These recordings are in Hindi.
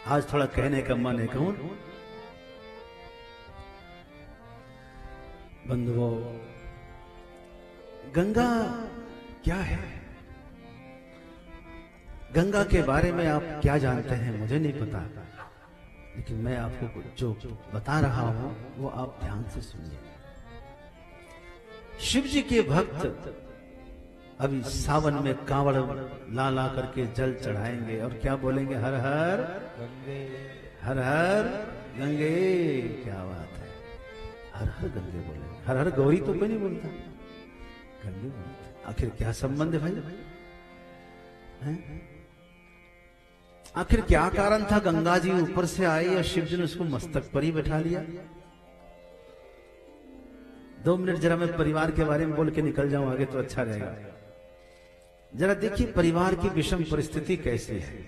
आज थोड़ा कहने का मन है, कहूं बंधुओं, गंगा क्या है? गंगा के बारे में आप क्या जानते हैं मुझे नहीं पता, लेकिन मैं आपको जो बता रहा हूं वो आप ध्यान से सुनिए। शिव जी के भक्त अभी सावन में कांवड़ ला ला करके जल चढ़ाएंगे और क्या बोलेंगे? हर हर गंगे, हर हर गंगे। क्या बात है, हर हर गंगे बोलेंगे। हर हर गौरी तो कोई नहीं बोलता, गंगे बोलता। आखिर क्या संबंध है भाई? आखिर क्या कारण था? गंगा जी ऊपर से आई और शिव जी ने उसको मस्तक पर ही बैठा लिया। 2 मिनट जरा मैं परिवार के बारे में बोल के निकल जाऊं आगे तो अच्छा रहेगा। जरा देखिए परिवार की विषम परिस्थिति कैसी है।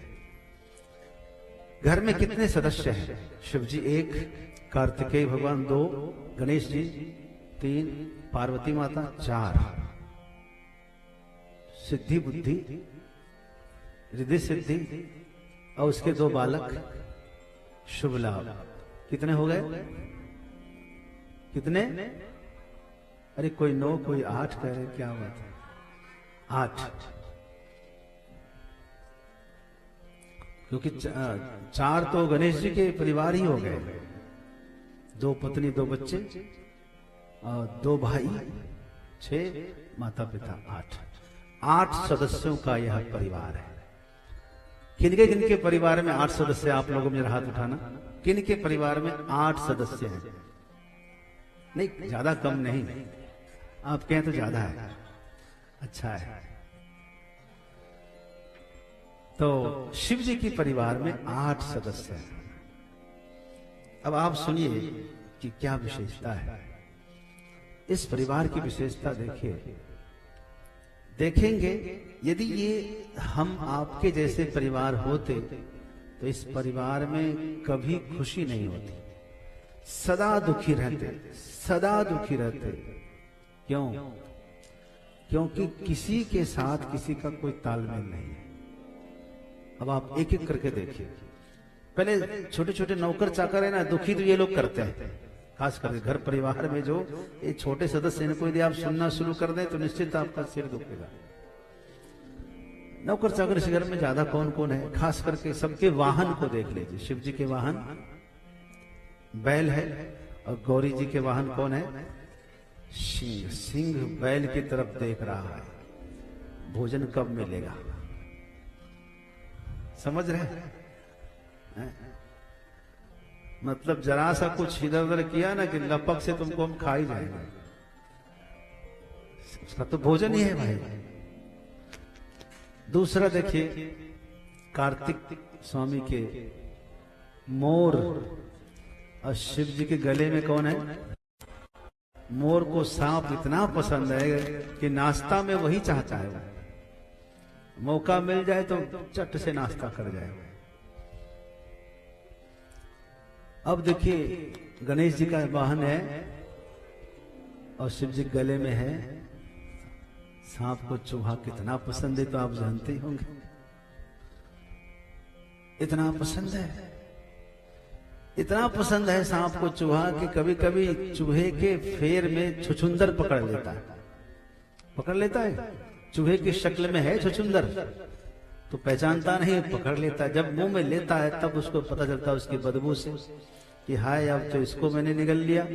घर में कितने सदस्य हैं? शिव जी 1, कार्तिकेय भगवान 2, गणेश जी 3, पार्वती माता 4, सिद्धि बुद्धि रिद्धि सिद्धि और उसके 2 बालक शुभ लाभ। कितने हो गए? कितने? अरे कोई 9 कोई 8 कह रहे, क्या बात है? 8, क्योंकि 4 तो गणेश जी के परिवार ही हो गए, 2 पत्नी 2 बच्चे और 2 भाई 6, माता पिता 8 सदस्यों का यह परिवार है। किनके परिवार में 8 सदस्य? आप लोगों में हाथ उठाना। किनके परिवार में 8 सदस्य हैं? नहीं, ज्यादा कम नहीं, आप कहें तो ज्यादा है, अच्छा है। तो शिव जी के परिवार में 8 सदस्य हैं। अब आप सुनिए कि क्या विशेषता है इस परिवार की। विशेषता देखिए, देखेंगे यदि ये हम आपके जैसे परिवार होते तो इस परिवार में कभी खुशी नहीं होती, सदा दुखी रहते, सदा दुखी रहते। क्यों? क्योंकि किसी के साथ किसी का कोई तालमेल नहीं है। अब आप एक एक करके देखिए। पहले छोटे छोटे नौकर चाकर है ना, दुखी तो ये लोग करते हैं, खास करके घर परिवार में जो ये छोटे सदस्य, इनको यदि आप सुनना शुरू कर दें तो निश्चित आपका सिर दुखेगा। नौकर चाकर इस घर में ज्यादा कौन कौन है? खास करके सबके वाहन को देख लीजिए। शिव जी के वाहन बैल है और गौरी जी के वाहन कौन है? सिंह। सिंह बैल की तरफ देख रहा है, भोजन कब मिलेगा। समझ रहे हैं? मतलब जरा सा कुछ इधर उधर किया ना कि लपक से तुमको हम खा ही जाएंगे, उसका तो भोजन ही है भाई। दूसरा देखिए, कार्तिक स्वामी के मोर और शिव जी के गले में कौन है? मोर को सांप इतना पसंद है कि नाश्ता में वही चाहता है, मौका मिल जाए तो चट से नाश्ता कर जाए। अब देखिए, गणेश जी का वाहन है और शिव जी गले में है। सांप को चूहा कितना पसंद है तो आप जानते ही होंगे, इतना पसंद है, इतना पसंद है सांप को चूहा कि कभी कभी चूहे के फेर में छुछुंदर पकड़ लेता है। पकड़ लेता है, चूहे की शक्ल में है छुछुंदर, तो पहचानता नहीं, पकड़ लेता है। जब मुंह में लेता है तब उसको पता चलता है उसकी बदबू से कि हाय अब तो इसको मैंने निगल लिया।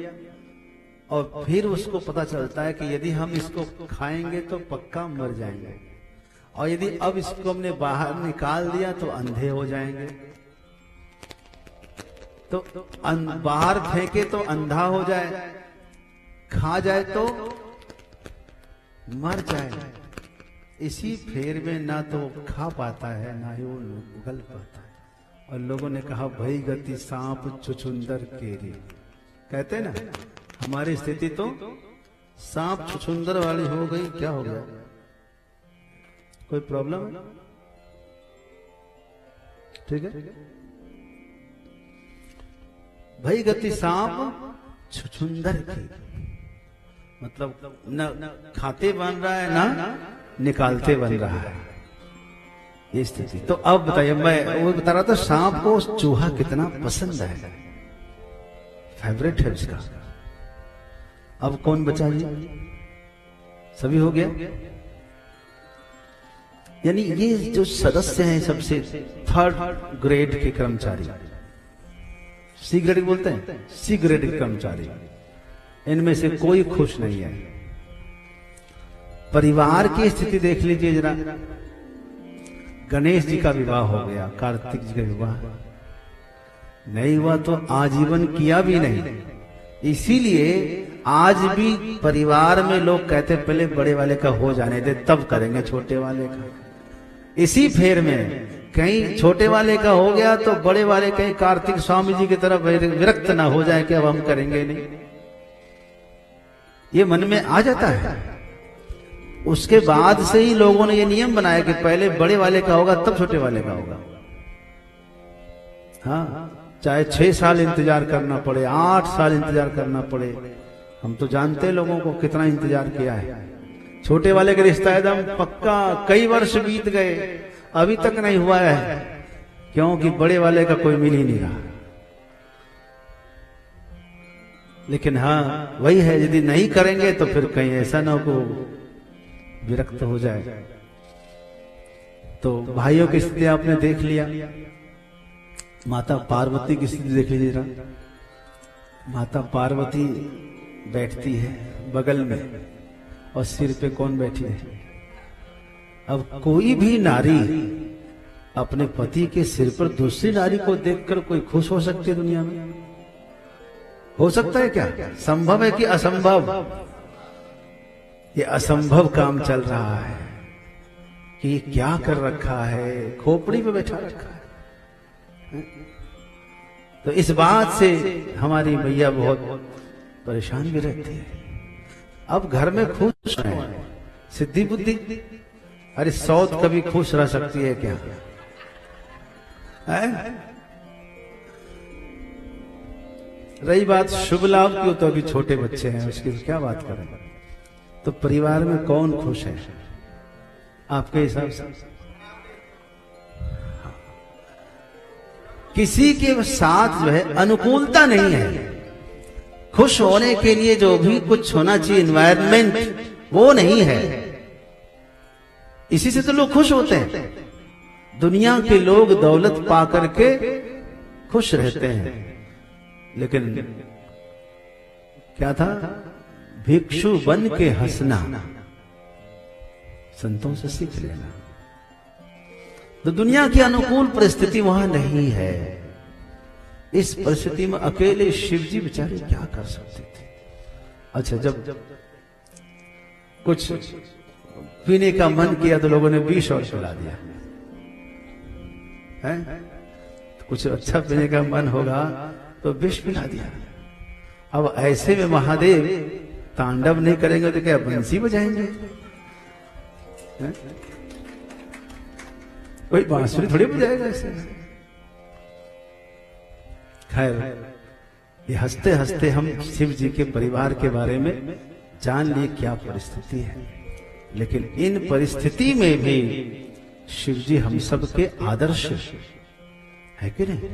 और फिर उसको पता चलता है कि यदि हम इसको खाएंगे तो पक्का मर जाएंगे, और यदि अब इसको हमने बाहर निकाल दिया तो अंधे हो जाएंगे। तो बाहर फेंके तो अंधा हो जाए, खा जाए तो मर जाए। इसी फेर में ना तो खा पाता है ना ही वो उगल पाता है। और लोगों ने कहा भई गति सांप छुछुंदर केरी। कहते ना हमारी स्थिति तो सांप छुछुंदर वाली हो गई। क्या हो गया? कोई प्रॉब्लम है? ठीक है, भई गति सांप छुछुंदर की, मतलब न खाते बन रहा है ना निकालते बन रहा है। ये स्थिति। तो अब बताइए, मैं वो बता रहा था सांप को चूहा कितना पसंद है, फेवरेट है उसका। अब कौन बचा जी? सभी हो गया। यानी ये जो सदस्य हैं सबसे थर्ड ग्रेड के कर्मचारी, सी ग्रेड बोलते हैं, सी ग्रेड के कर्मचारी, इनमें से कोई खुश नहीं है। परिवार की स्थिति देख लीजिए जरा। गणेश जी का विवाह हो गया, कार्तिक जी का विवाह नहीं हुआ तो आजीवन किया भी नहीं। इसीलिए आज भी परिवार में लोग कहते पहले बड़े वाले का हो जाने दे तब करेंगे छोटे वाले का। इसी फेर में कहीं छोटे वाले का हो गया तो बड़े वाले कहीं कार्तिक स्वामी जी की तरफ विरक्त ना हो जाए कि अब हम करेंगे नहीं, ये मन में आ जाता है। उसके बाद से ही लोगों ने ये नियम बनाया कि पहले बड़े वाले का होगा तब छोटे वाले का होगा। हाँ, चाहे 6 साल इंतजार करना पड़े, 8 साल इंतजार करना पड़े, हम तो जानते हैं लोगों को कितना इंतजार किया है। छोटे वाले का रिश्ता एकदम पक्का, कई वर्ष बीत गए अभी तक नहीं हुआ है, क्योंकि बड़े वाले का कोई मिल ही नहीं रहा। लेकिन हाँ वही है, यदि नहीं करेंगे तो फिर कहीं ऐसा ना हो विरक्त हो जाए। तो भाइयों की स्थिति आपने देख लिया, माता पार्वती की स्थिति देख लीजिए जरा। माता पार्वती बैठती है बगल में और सिर पे कौन बैठी है? अब कोई भी नारी अपने पति के सिर पर दूसरी नारी को देखकर कोई खुश हो सकती है दुनिया में? हो सकता है क्या? संभव है कि असंभव? ये असंभव काम चल रहा है कि ये क्या कर रखा है, खोपड़ी पे बैठा रखा है। तो इस बात से हमारी मैया बहुत परेशान भी रहती है। अब घर में खुश है, सिद्धि बुद्धि, अरे सौत कभी खुश रह सकती है क्या? है? रही बात शुभ लाभ की, तो अभी छोटे बच्चे हैं, उसकी क्या बात करें। तो परिवार में कौन खुश है आपके हिसाब से? किसी के साथ जो है अनुकूलता नहीं है। खुश होने के लिए जो भी कुछ होना चाहिए एनवायरनमेंट, वो नहीं है। इसी से तो लोग खुश होते हैं। दुनिया के लोग दौलत पा करके खुश रहते हैं, लेकिन क्या था? भिक्षु बन के हंसना, संतों से सीख लेना। तो दुनिया की अनुकूल परिस्थिति वहां नहीं है। इस परिस्थिति में अकेले शिव जी बेचारे क्या कर सकते थे? अच्छा, जब कुछ पीने का मन किया तो लोगों ने विष और पिला दिया है। कुछ अच्छा पीने का मन होगा तो विष पिला दिया। अब ऐसे में महादेव तांडव नहीं करेंगे तो क्या बंसी बजाएंगे? कोई बांसुरी थोड़ी बजाएगा ऐसे। खैर, ये हंसते हंसते हम शिव जी के परिवार के बारे में जान लिए क्या परिस्थिति है। लेकिन इन परिस्थिति में भी शिव जी हम सब के आदर्श है कि नहीं?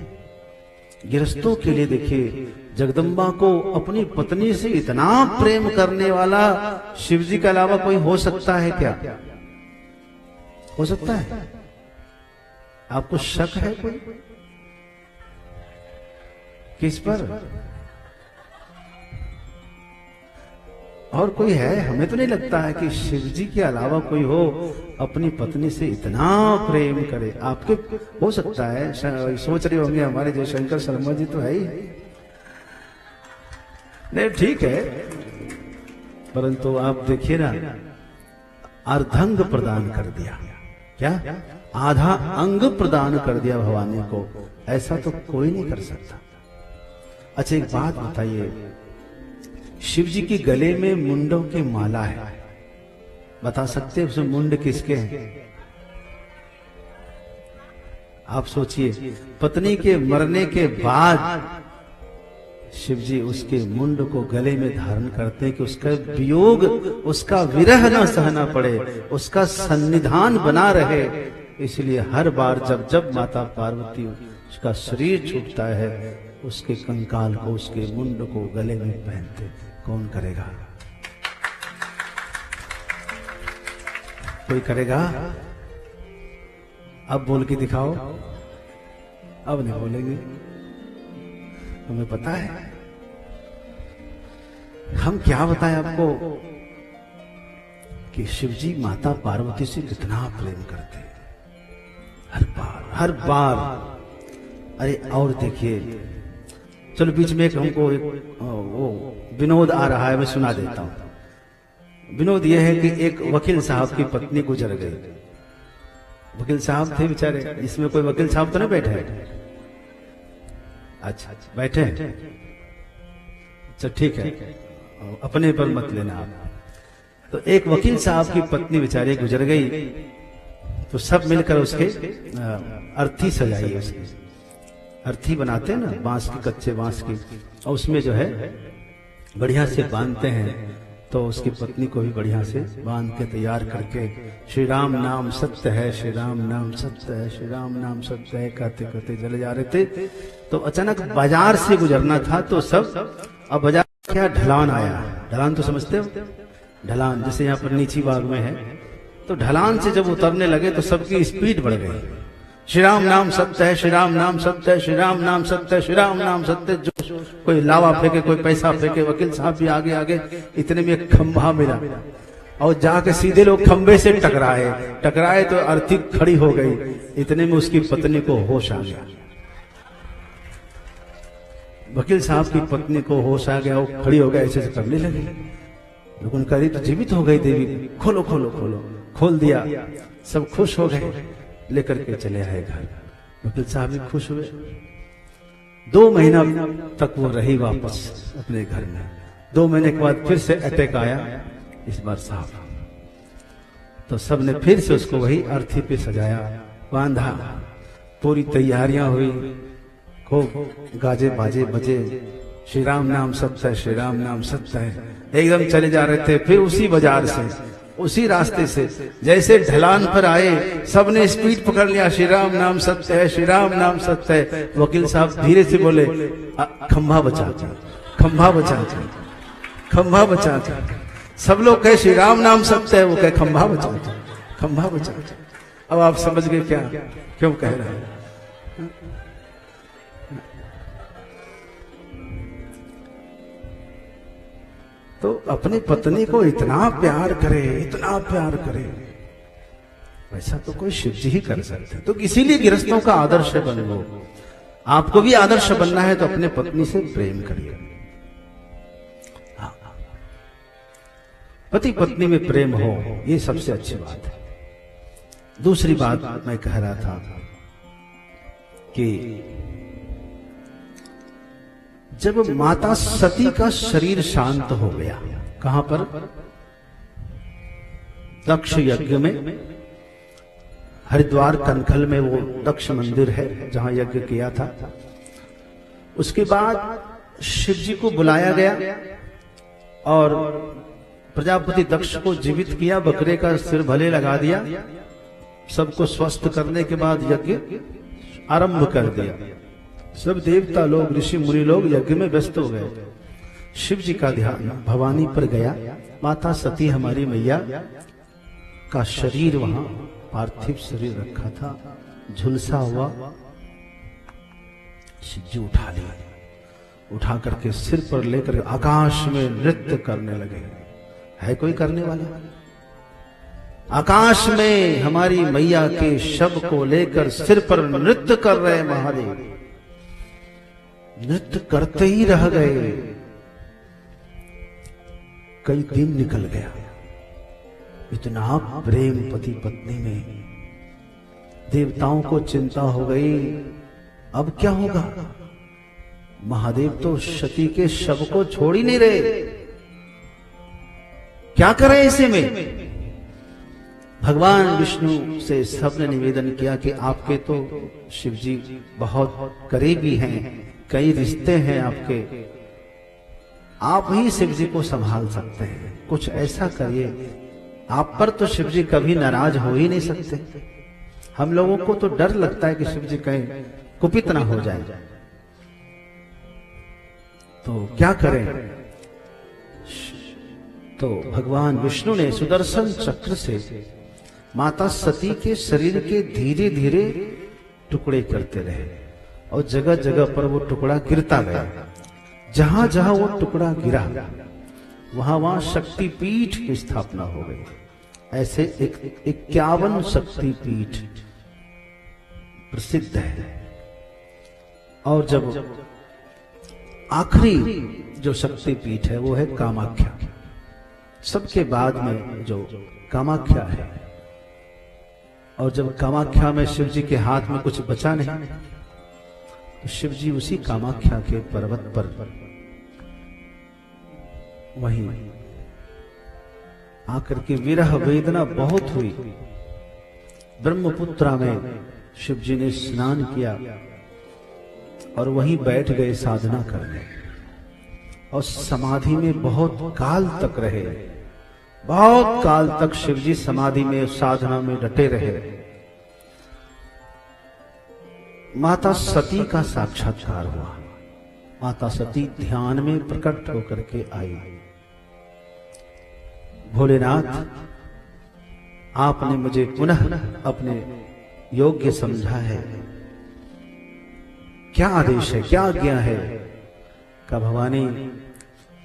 गृहस्थों के लिए देखिए, जगदम्बा को अपनी पत्नी से इतना प्रेम करने वाला शिव जी के अलावा कोई हो सकता है क्या? हो सकता है? आपको शक है कोई? किस पर? और कोई है? हमें तो नहीं लगता है कि शिव जी के अलावा कोई हो अपनी पत्नी से इतना प्रेम करे। आपके हो सकता है, सोच रहे होंगे हमारे जयशंकर शर्मा जी तो है ही नहीं, ठीक है, परंतु आप देखिए ना, अर्धंग प्रदान कर दिया। क्या? आधा अंग प्रदान कर दिया भवानी को। ऐसा तो कोई नहीं कर सकता। अच्छा, एक बात बताइए, शिव जी के गले में मुंडों की माला है, बता सकते हैं उसमें मुंड किसके हैं? आप सोचिए, पत्नी के मरने के बाद शिव जी उसके मुंड को गले में धारण करते हैं कि उसका वियोग, उसका विरह न सहना पड़े, उसका सन्निधान बना रहे। इसलिए हर बार जब जब माता पार्वती उसका शरीर छूटता है, उसके कंकाल को, उसके मुंड को गले में पहनते। कौन करेगा? कोई करेगा? अब बोल के दिखाओ। अब नहीं बोलेंगे, हमें पता है। हम क्या बताएं आपको कि शिवजी माता पार्वती से कितना प्रेम करते हैं। हर बार। अरे और देखिए, चलो बीच में एक हमको एक वो विनोद आ रहा है, मैं सुना देता हूं। विनोद यह है कि एक वकील साहब की पत्नी गुजर गई। वकील साहब थे बेचारे, इसमें कोई वकील साहब तो नहीं बैठे? अच्छा बैठे। अच्छा ठीक है, अपने पर मत लेना आप। तो एक वकील साहब की पत्नी बेचारी गुजर गई, तो सब मिलकर उसके अर्थी सजाई। उसकी अर्थी बनाते हैं ना, बांस की, कच्चे बांस की, और उसमें जो है बढ़िया से बांधते हैं। तो उसकी पत्नी को भी बढ़िया से बांध के तैयार करके, श्री राम नाम सत्य है, श्री राम नाम सत्य है, श्री राम नाम सत्य है कहते कहते चले जा रहे थे। तो अचानक बाजार से गुजरना था, तो सब, अब बाजार क्या, ढलान आया। ढलान तो समझते हो? ढलान जैसे यहाँ पर नीची बाग में है, तो ढलान से जब उतरने लगे तो सबकी स्पीड बढ़ गई। श्री राम नाम सत्य है, श्री राम नाम सत्य है, श्री राम नाम सत्य है, श्री राम नाम सत्य। जो कोई लावा फेंके, कोई पैसा फेंके। वकील साहब भी आगे आगे। इतने में एक खंभा मिला, और जाके सीधे लोग खंभे से टकराए तो अर्थी खड़ी हो गई। इतने में उसकी पत्नी को होश आ गया। वकील साहब की पत्नी को होश आ गया, वो खड़ी हो गया, ऐसे करने लगी। लोगों ने कहा तो जीवित हो गई देवी, खोलो खोलो खोलो। खोल दिया, सब खुश हो गए, लेकर के चले आए घर। वकील साहब भी खुश हुए। 2 महीना तक वो रही वापस अपने घर में। 2 महीने के बाद फिर से अटैक आया, इस बार साहब। तो सब ने फिर से उसको वही अर्थी पे सजाया, बांधा। पूरी तैयारियां हुई, खूब गाजे बाजे बजे, श्री राम नाम सत्य है, श्री राम नाम सत्य है। एकदम चले जा रहे थे। फिर उसी बाजार से, उसी रास्ते से जैसे ढलान पर आए, सबने स्पीड पकड़ लिया, श्री राम नाम सत्य है, श्री राम नाम सत्य है। वकील साहब धीरे से बोले, खंभा बचा दो, खंभा बचा दो, खंभा बचा दो। सब लोग कहे श्री राम नाम सत्य है, वो कहे खंभा बचा दो, खंभा बचा दो। अब आप समझ गए क्या क्यों कह रहे हैं? तो अपनी पत्नी को इतना प्यार करे, इतना प्यार करे, वैसा तो कोई शिव जी ही कर सकते। तो इसीलिए गृहस्थों का आदर्श बनो। आपको भी आदर्श बनना है तो अपने पत्नी से प्रेम करिए। पति पत्नी में प्रेम हो, ये सबसे अच्छी बात है। दूसरी बात मैं कह रहा था कि जब माता सती का शरीर शांत हो गया, कहां पर? दक्ष यज्ञ में, हरिद्वार कनखल में वो दक्ष मंदिर है जहां यज्ञ किया था। उसके बाद शिव जी को बुलाया गया और प्रजापति दक्ष को जीवित किया, बकरे का सिर भले लगा दिया। सबको स्वस्थ करने के बाद यज्ञ आरंभ कर दिया। सब देवता लोग, ऋषि मुनि लोग यज्ञ में व्यस्त हो गए। शिव जी का ध्यान भवानी पर गया। माता सती हमारी मैया का शरीर वहां पार्थिव शरीर रखा था, झुलसा हुआ। शिव जी उठा लिया, उठा करके सिर पर लेकर आकाश में नृत्य करने लगे। है कोई करने वाला? आकाश में हमारी मैया के शव को लेकर सिर पर नृत्य कर रहे महादेव। नृत्य करते ही रह गए। कई दिन निकल गया। इतना प्रेम पति पत्नी में, देवताओं को चिंता हो गई, अब क्या होगा? महादेव तो सती के शव को छोड़ ही नहीं रहे, क्या करें ऐसे में? भगवान विष्णु से सबने निवेदन किया कि आपके तो शिव जी बहुत करीबी हैं, कई रिश्ते हैं आपके, आप ही शिव जी को संभाल सकते हैं, कुछ ऐसा करिए। आप पर तो शिव जी कभी नाराज हो ही नहीं सकते। हम लोगों को तो डर लगता है कि शिव जी कहीं कुपित ना हो जाए, तो क्या करें? तो भगवान विष्णु ने सुदर्शन चक्र से माता सती के शरीर के धीरे धीरे टुकड़े करते रहे और जगह जगह पर वो टुकड़ा गिरता गया। जहां जहां वो टुकड़ा गिरा वहां वहां शक्तिपीठ की स्थापना हो गई। ऐसे 51 शक्तिपीठ प्रसिद्ध है। और जब आखिरी जो शक्तिपीठ है वो है कामाख्या। सबके बाद में जो कामाख्या है, और जब कामाख्या में शिव जी के हाथ में कुछ बचा नहीं तो शिव जी उसी कामाख्या के पर्वत पर वहीं आकर के विरह वेदना बहुत हुई। ब्रह्मपुत्रा में शिव जी ने स्नान किया और वहीं बैठ गए साधना करने, और समाधि में बहुत काल तक रहे। बहुत काल तक शिव जी समाधि में साधना में डटे रहे। माता सती का साक्षात्कार हुआ। माता सती ध्यान में प्रकट होकर के आई। भोलेनाथ, आपने मुझे पुनः अपने योग्य समझा है, क्या आदेश है, क्या आज्ञा है? का भवानी,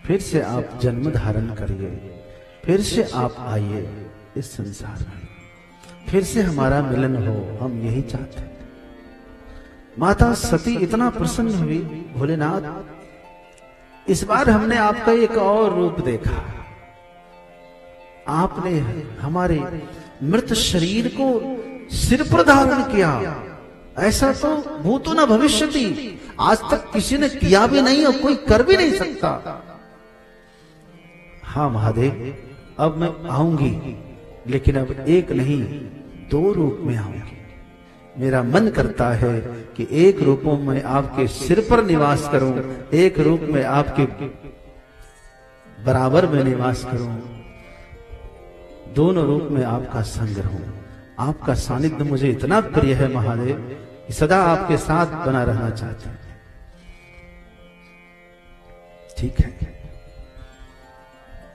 फिर से आप जन्म धारण करिए, फिर से आप आइए इस संसार में, फिर से हमारा मिलन हो, हम यही चाहते हैं। माता सती इतना प्रसन्न हुई, भोलेनाथ इस बार हमने आपका एक और रूप देखा। आपने हमारे मृत शरीर को सिर पर धारण किया। ऐसा तो भूतो न भविष्यति, आज तक किसी ने किया भी नहीं और कोई कर भी नहीं सकता। हाँ महादेव, अब मैं आऊंगी, लेकिन अब एक नहीं 2 रूप में आऊंगी। मेरा मन करता है कि एक रूपों में आपके सिर पर निवास करूं, एक रूप में आपके बराबर में निवास करूं, दोनों रूप में आपका संग रहूं। आपका सानिध्य मुझे इतना प्रिय है महादेव कि सदा आपके साथ बना रहना चाहते हैं। ठीक है।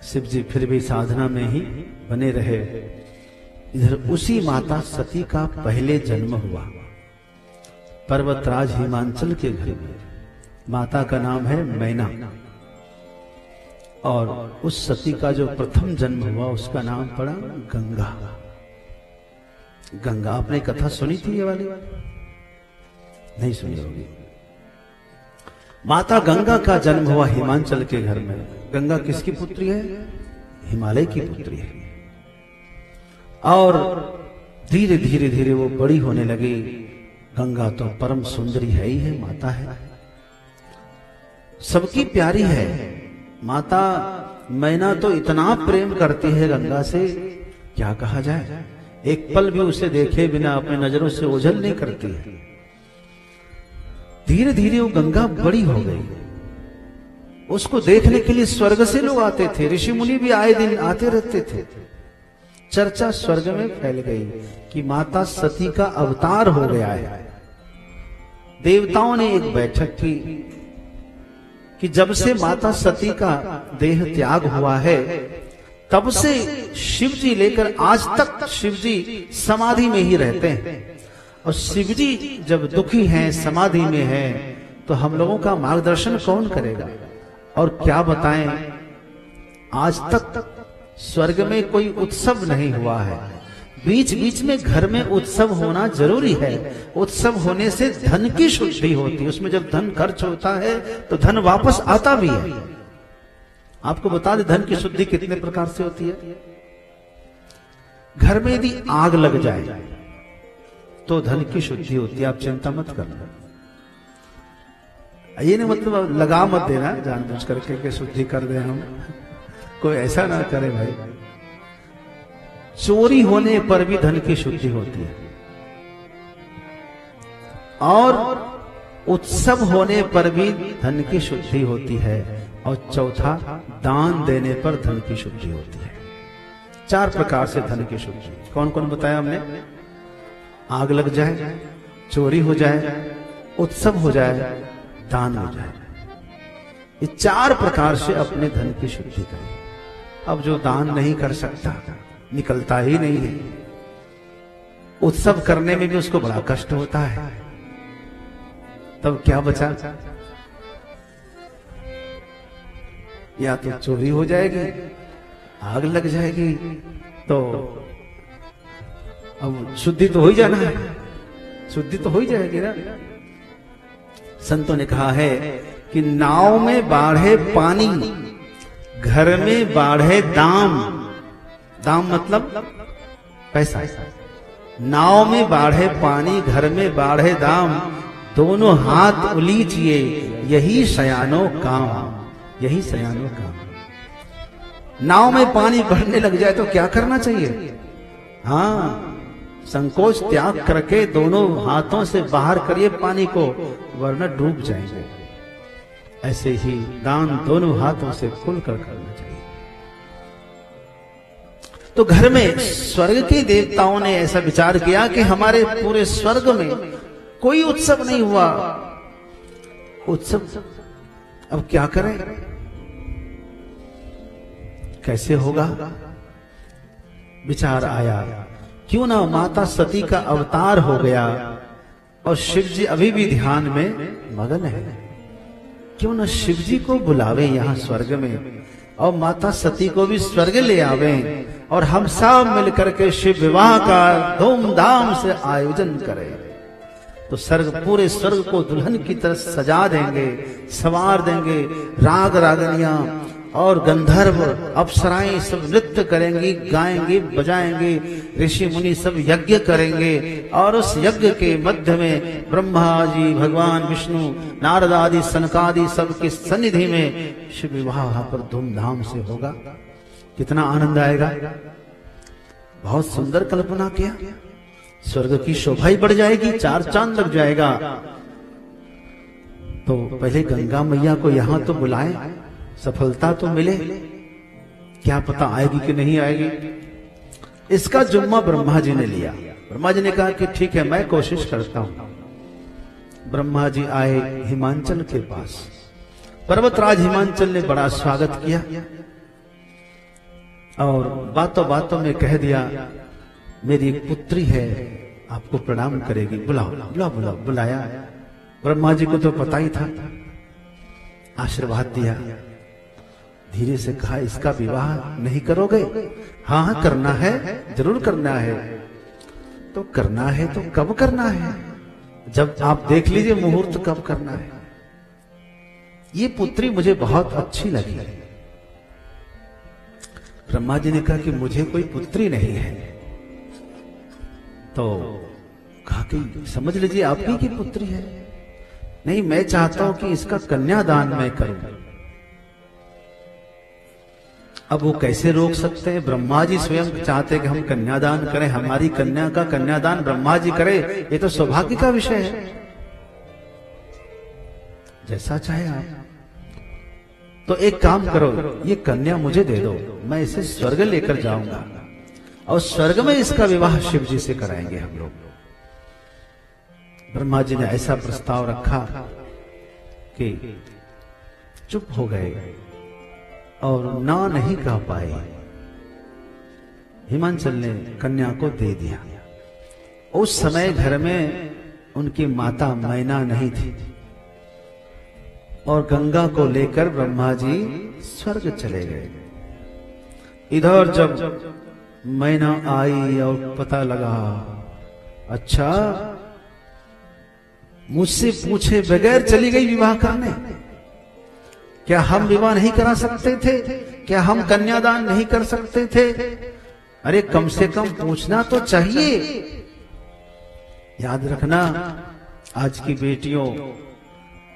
शिव जी फिर भी साधना में ही बने रहे। इधर उसी माता सती का पहले जन्म हुआ पर्वतराज हिमांचल के घर में। माता का नाम है मैना, और उस सती का जो प्रथम जन्म हुआ उसका नाम पड़ा गंगा। गंगा, आपने कथा सुनी थी ये वाली? नहीं सुनी होगी। माता गंगा का जन्म हुआ हिमांचल के घर में। गंगा किसकी पुत्री है? हिमालय की पुत्री है। और धीरे धीरे धीरे वो बड़ी होने लगी। गंगा तो परम सुंदरी है ही है, माता है, सबकी प्यारी है। माता मैना तो इतना प्रेम करती है गंगा से, क्या कहा जाए। एक पल भी उसे देखे बिना अपने नजरों से ओझल नहीं करती है। धीरे धीरे वो गंगा बड़ी हो गई। उसको देखने के लिए स्वर्ग से लोग आते थे, ऋषि मुनि भी आए दिन आते रहते थे। चर्चा स्वर्ग में फैल गई कि माता सती का अवतार हो गया है। देवताओं ने एक बैठक की कि जब से माता सती का देह त्याग हुआ है तब से शिव जी लेकर आज तक शिव जी समाधि में ही रहते हैं। और शिव जी जब दुखी हैं, समाधि में हैं, तो हम लोगों का मार्गदर्शन कौन करेगा? और क्या बताएं, आज तक स्वर्ग में कोई उत्सव नहीं हुआ है। बीच बीच में घर में उत्सव होना जरूरी है। उत्सव होने से धन की शुद्धि होती है। उसमें जब धन खर्च होता है तो धन वापस आता भी है। आपको बता दें धन की शुद्धि कितने प्रकार से होती है। घर में यदि आग लग जाए तो धन की शुद्धि होती है, आप चिंता मत करना। ये नहीं मतलब लगा मत देना जानबूझ करके कि शुद्धि कर दे हम, कोई ऐसा ना करे भाई। चोरी होने पर भी धन की शुद्धि होती है, और उत्सव होने पर भी धन की शुद्धि होती है, और चौथा दान देने पर धन की शुद्धि होती है। 4 प्रकार से धन की शुद्धि। कौन कौन बताया हमने? आग लग जाए, चोरी हो जाए, उत्सव हो जाए, दान हो जाए। ये 4 प्रकार से अपने धन की शुद्धि करें। अब जो दान नहीं कर सकता, निकलता ही नहीं है, उत्सव करने में भी उसको बड़ा कष्ट होता है, तब क्या बचा? या तो चोरी हो जाएगी, आग लग जाएगी, तो अब शुद्धि तो हो ही जाना है, शुद्धि तो हो ही जाएगी ना। संतों ने कहा है कि नाव में बाढ़े पानी, घर में बाढ़े दाम। दाम मतलब पैसा। नाव में बाढ़े पानी, घर में बाढ़े दाम, दोनों हाथ उलीचिए, यही सयानो काम, यही सयानो काम। नाव में पानी भरने लग जाए तो क्या करना चाहिए? हाँ, संकोच त्याग करके दोनों हाथों से बाहर करिए पानी को, वरना डूब जाएंगे। ऐसे ही दान दोनों हाथों से खुलकर करना चाहिए। तो घर में स्वर्ग के देवताओं ने ऐसा विचार किया कि हमारे पूरे स्वर्ग में कोई उत्सव नहीं हुआ, उत्सव अब क्या करें, कैसे होगा? विचार आया, क्यों ना माता सती का अवतार हो गया और शिव जी अभी भी ध्यान में मगन है, क्यों ना शिव जी को बुलावे यहां स्वर्ग में और माता सती को भी स्वर्ग ले आवे और हम सब मिलकर के शिव विवाह का धूमधाम से आयोजन करें। तो स्वर्ग, पूरे स्वर्ग को दुल्हन की तरह सजा देंगे, संवार देंगे, राग रागनियां और गंधर्व अप्सराएं सब नृत्य करेंगी, गाएंगी, बजाएंगी, ऋषि मुनि सब यज्ञ करेंगे और उस यज्ञ के मध्य में ब्रह्मा जी, भगवान विष्णु, नारद आदि, सनकादि सबकी सन्निधि में शिव विवाह पर धूमधाम से होगा। कितना आनंद आएगा! बहुत सुंदर कल्पना किया। स्वर्ग की शोभा ही बढ़ जाएगी, 4 चांद लग जाएगा। तो पहले गंगा मैया को यहां तो बुलाएं, सफलता तो मिले, क्या पता आएगी कि नहीं आएगी। इसका जुम्मा ब्रह्मा जी ने लिया। ब्रह्मा जी ने कहा कि ठीक है, मैं कोशिश करता हूं। ब्रह्मा जी आए हिमांचल के पास। पर्वतराज हिमांचल ने बड़ा स्वागत किया और बातों बातों में कह दिया, मेरी एक पुत्री है, आपको प्रणाम करेगी, बुलाओ बुलाओ बुलाओ। बुलाया। ब्रह्मा जी को तो पता ही था, आशीर्वाद दिया। धीरे से कहा, इसका विवाह नहीं करोगे? हाँ हाँ करना है, जरूर करना है। तो करना है तो कब करना है? जब आप देख लीजिए मुहूर्त कब करना है। ये पुत्री मुझे बहुत अच्छी लगी। ब्रह्मा जी ने कहा कि मुझे कोई पुत्री नहीं है। तो कहा कि समझ लीजिए आपकी की पुत्री है। नहीं, मैं चाहता हूं कि इसका कन्यादान मैं करूं। अब वो कैसे रोक सकते हैं? ब्रह्मा जी स्वयं चाहते कि हम कन्यादान करें, हमारी कन्या का कन्यादान ब्रह्मा जी करे, ये तो सौभाग्य का विषय है। जैसा चाहे आप। तो एक काम करो, ये कन्या मुझे दे दो, मैं इसे स्वर्ग लेकर जाऊंगा और स्वर्ग में इसका विवाह शिव जी से कराएंगे हम लोग। ब्रह्मा जी ने ऐसा प्रस्ताव रखा कि चुप हो गए और ना नहीं कह पाए। हिमांचल ने कन्या को दे दिया। उस समय घर में उनकी माता मैना नहीं थी और गंगा को लेकर ब्रह्मा जी स्वर्ग चले गए। इधर जब मैना आई और पता लगा, अच्छा मुझसे पूछे बगैर चली गई विवाह करने। क्या हम विवाह नहीं करा सकते थे? क्या हम कन्यादान नहीं कर सकते थे? अरे कम से कम पूछना तो चाहिए। याद रखना, आज की बेटियों,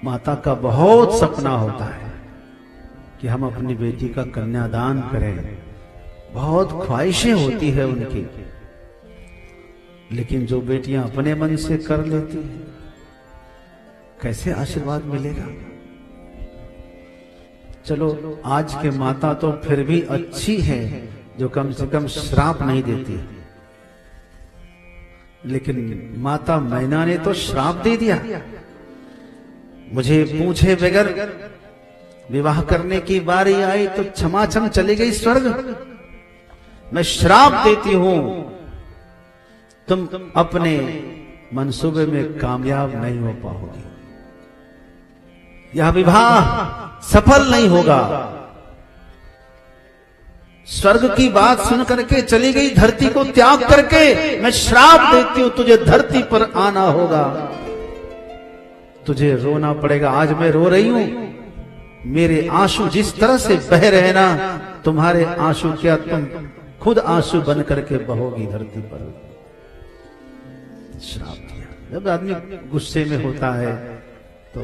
माता का बहुत सपना होता है कि हम अपनी बेटी का कन्यादान करें। बहुत ख्वाहिशें होती है उनकी, लेकिन जो बेटियां अपने मन से कर लेती हैं, कैसे आशीर्वाद मिलेगा? चलो, आज के माता तो फिर भी अच्छी है, जो कम से कम श्राप नहीं देती। लेकिन माता मैना ने तो श्राप दे दिया, मुझे पूछे बगैर विवाह करने की बारी आई तो छमाछम चली गई स्वर्ग। मैं श्राप देती हूं, तुम अपने मंसूबे में कामयाब नहीं हो पाओगी, यह विवाह सफल नहीं होगा। स्वर्ग की बात सुन करके चली गई, धरती को त्याग करके। मैं श्राप देती हूं, तुझे धरती पर आना होगा, तुझे रोना पड़ेगा। आज मैं रो रही हूं, मेरे आंसू जिस तरह से बह रहे ना, तुम्हारे आंसू क्या तुम खुद आंसू बन करके बहोगी धरती पर। श्राप दिया। जब आदमी गुस्से में होता है तो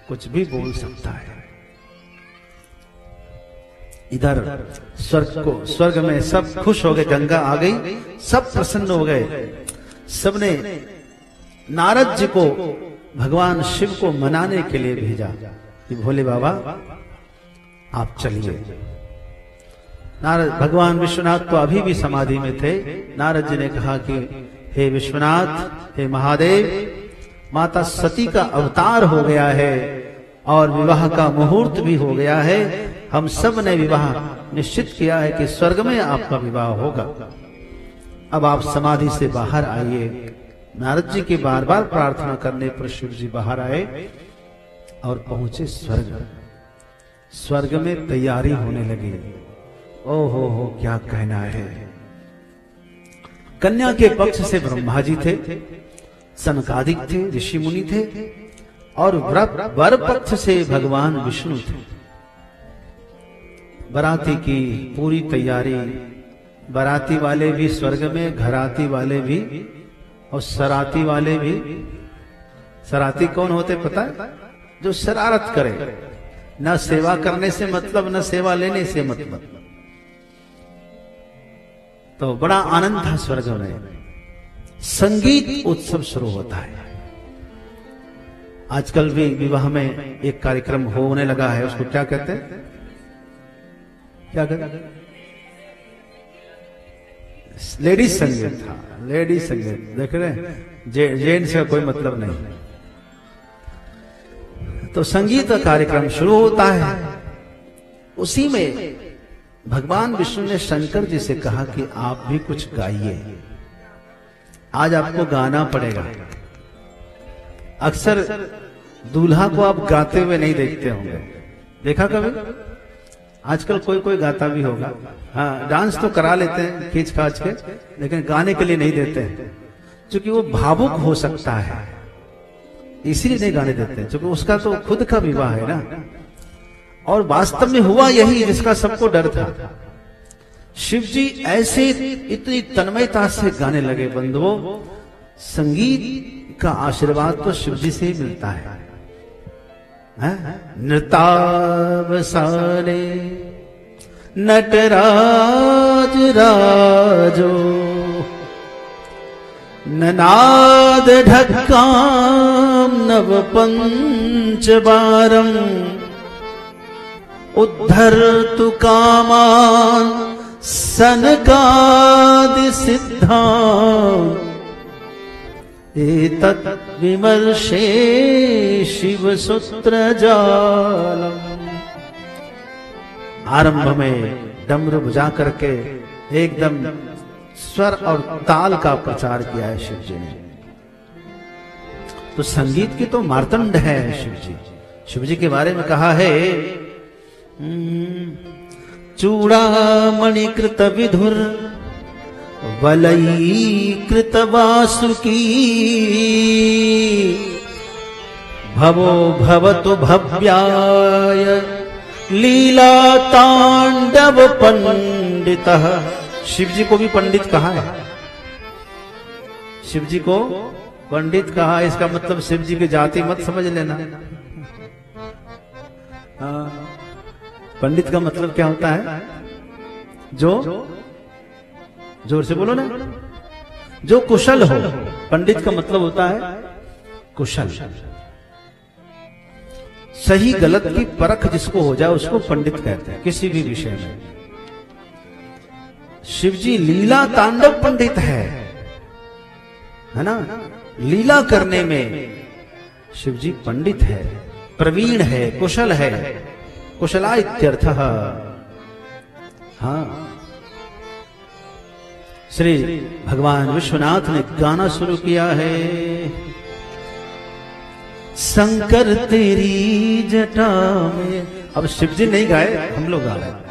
कुछ भी बोल सकता है। इधर स्वर्ग में सब खुश हो गए, गंगा आ गई, सब प्रसन्न हो गए। सबने नारद जी को भगवान शिव को मनाने के लिए भेजा कि भोले बाबा आप चलिए। नारद भगवान विश्वनाथ तो अभी भी समाधि में थे। नारद जी ने कहा कि हे विश्वनाथ, हे महादेव, माता सती का अवतार हो गया है और विवाह का मुहूर्त भी हो गया है। हम सब ने विवाह निश्चित किया है कि स्वर्ग में आपका विवाह होगा। अब आप समाधि से बाहर आइए। नारद जी की बार बार प्रार्थना करने पर शिव जी बाहर आए और पहुंचे स्वर्ग। स्वर्ग में तैयारी होने लगी। ओहो हो, क्या कहना है। कन्या के पक्ष से ब्रह्मा जी थे, सनकादिक थे, ऋषि मुनि थे, और वर पक्ष से भगवान विष्णु थे। बराती की पूरी तैयारी, बराती वाले भी स्वर्ग में, घराती वाले भी और सराती वाले भी। सराती कौन होते पता है? जो शरारत करे, न सेवा करने से मतलब, न सेवा लेने से मतलब। तो बड़ा आनंद था स्वर्ग में। संगीत उत्सव शुरू होता है। आजकल भी विवाह में एक कार्यक्रम होने लगा है, उसको क्या कहते हैं? क्या कहते हैं? लेडीज संगीत था। लेडीज संगीत देख रहे हैं, जेंट्स का कोई मतलब नहीं। तो संगीत का कार्यक्रम शुरू होता है। उसी में भगवान विष्णु ने शंकर जी से कहा कि आप भी कुछ गाइए, आज आपको गाना पड़ेगा। अक्सर दूल्हा को आप गाते हुए नहीं देखते होंगे, देखा कभी? आजकल कोई कोई गाता भी होगा। हाँ, डांस तो करा लेते हैं खींच खाच के, लेकिन गाने के लिए नहीं देते, क्योंकि वो भावुक हो सकता है, इसीलिए नहीं गाने देते, क्योंकि उसका तो खुद का विवाह है ना। और वास्तव में हुआ यही जिसका सबको डर था। शिव जी ऐसे इतनी तन्मयता से गाने लगे। बंधुओं, संगीत का आशीर्वाद तो शिव जी से ही मिलता है। नृतावसाने नटराज राजो, ननाद ढक्काम नव पंचबारम, उद्धर्तु कामान सनकादि सिद्धां, एतत् विमर्शे शिव सूत्र जालम। आरंभ में डमरू बजा करके एकदम स्वर और ताल का प्रचार किया है शिव जी ने। तो संगीत की तो मार्तंड है शिव जी। शिव जी के बारे में कहा है, चूड़ामणि कृत विधुर वलई कृत वासुकी, भवो भवतु भव्याय लीला तांडव पंडितः। शिव जी को भी पंडित कहा है। शिव जी को पंडित कहा, इसका मतलब शिव जी की जाति मत समझ लेना। पंडित का मतलब क्या होता है? जो, जोर से बोलो ना, जो कुशल हो। पंडित का मतलब होता है कुशल। सही गलत की परख जिसको हो जाए उसको पंडित कहते हैं किसी भी विषय में। शिव जी लीला तांडव पंडित है। है ना, लीला करने में शिव जी पंडित है, प्रवीण है, कुशल है, कुशला इत्यर्थः। हाँ, श्री भगवान विश्वनाथ ने गाना शुरू किया है, शंकर तेरी जटा में। अब शिव जी नहीं गाए, हम लोग गा रहे हैं।